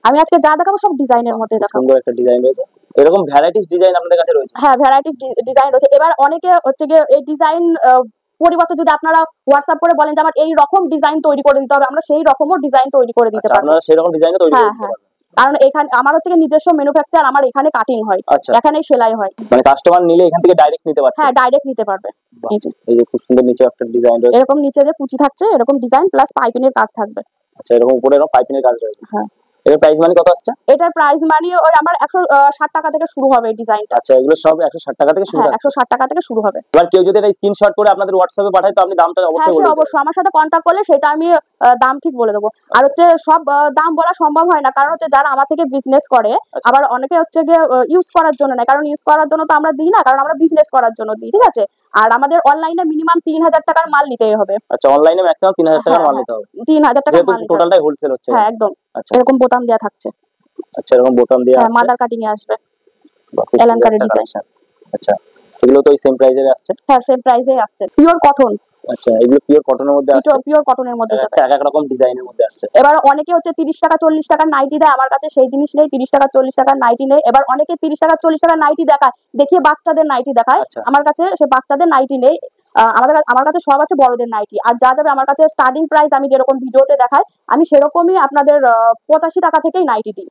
আমি আজকে যা দেখাবো সব ডিজাইনের মধ্যে দেখাবো। সুন্দর একটা ডিজাইন রয়েছে, এরকম ভ্যারাইটিস ডিজাইন আপনাদের কাছে রয়েছে? হ্যাঁ, ভ্যারাইটি ডিজাইন রয়েছে। এবার অনেকে হচ্ছে গিয়ে এই ডিজাইন পরিবর্তে যদি আপনারা হোয়াটসঅ্যাপ করে বলেন যে আমার এই রকম ডিজাইন তৈরি করে দিতে হবে, আমরা সেই রকমও ডিজাইন তৈরি করে দিতে পারবো। আপনারা সেই রকম ডিজাইনও তৈরি করে দিতে পারবেন? কারণ এখানে আমার হচ্ছে নিজস্ব ম্যানুফ্যাকচার, আমার এখানে কাটিং হয়, এখানেই সেলাই হয়। মানে কাস্টমার নিলে এখান থেকে ডাইরেক্ট নিতে পারবে? হ্যাঁ, ডাইরেক্ট নিতে পারবে। এই যে খুব সুন্দর নিচে একটা ডিজাইন রয়েছে, এরকম নিচে যে কুচি থাকছে এরকম ডিজাইন প্লাস পাইপিং এর কাজ থাকবে। আচ্ছা, এরকম উপরে এরকম পাইপিং এর কাজ রয়েছে। হ্যাঁ। এর প্রাইস মানে কত আসছে? এটার প্রাইস মানে ওই আমার 160 টাকা থেকে শুরু হবে এই ডিজাইনটা। আচ্ছা, এগুলো সব 160 টাকা থেকে শুরু? হ্যাঁ, 160 টাকা থেকে শুরু হবে। এবার কেউ যদি এটা স্ক্রিনশট করে আপনাদের হোয়াটসঅ্যাপে পাঠায় তো আপনি দামটা অবশ্যই বলবেন? হ্যাঁ, অবশ্যই আমার সাথে কন্টাক্ট করলে সেটা আমি দাম ঠিক বলে দেবো। আর হচ্ছে সব দাম বলা সম্ভব হয় না, কারণ হচ্ছে যারা আমার থেকে বিজনেস করে, আবার অনেকে হচ্ছে গিয়ে ইউজ করার জন্য নেয়, কারণ ইউজ করার জন্য তো আমরা দিই না, কারণ আমরা বিজনেস করার জন্য দিই, ঠিক আছে। আর আমাদের অনলাইনে মিনিমাম 3000 টাকার মাল নিতেই হবে। আচ্ছা, অনলাইনে ম্যাক্সিমাম 3000 টাকার মাল নিতে হবে? 3000 টাকার মাল নিতে হবে। টোটালটাই হোলসেল হচ্ছে? হ্যাঁ, একদম। আচ্ছা, এরকম বোতাম দেয়া থাকছে। আচ্ছা, এরকম বোতাম দেয়া আছে, মাদার কাটিং এ আসবে, এলানকারী ডিজাইন। আচ্ছা, এগুলো তো সেম প্রাইসে আসছে? হ্যাঁ, সেম প্রাইসে আসছে, পিওর কটন। আচ্ছা, এগুলো পিওর কটনের মধ্যে আসছে? পিওর কটনের মধ্যে যাবে, এক রকম ডিজাইনের মধ্যে আসছে। এবার অনেকে হচ্ছে 30 টাকা 40 টাকার নাইটি দেয়, আমার কাছে সেই জিনিস নেই, 30 টাকা 40 টাকার নাইটি নেই। এবার অনেকে 30 টাকা 40 টাকার নাইটি দেখায়, দেখিয়ে বাচ্চাদের নাইটি দেখায়, আমার কাছে সে বাচ্চাদের নাইটি নেই। আমার কাছে সব আছে বড়দের নাইটি। আর যা যাবে আমার কাছে স্টার্টিং প্রাইস আমি যেরকম ভিডিওতে দেখাই, আমি সেরকমই আপনাদের 85 টাকা থেকেই নাইটি দিই।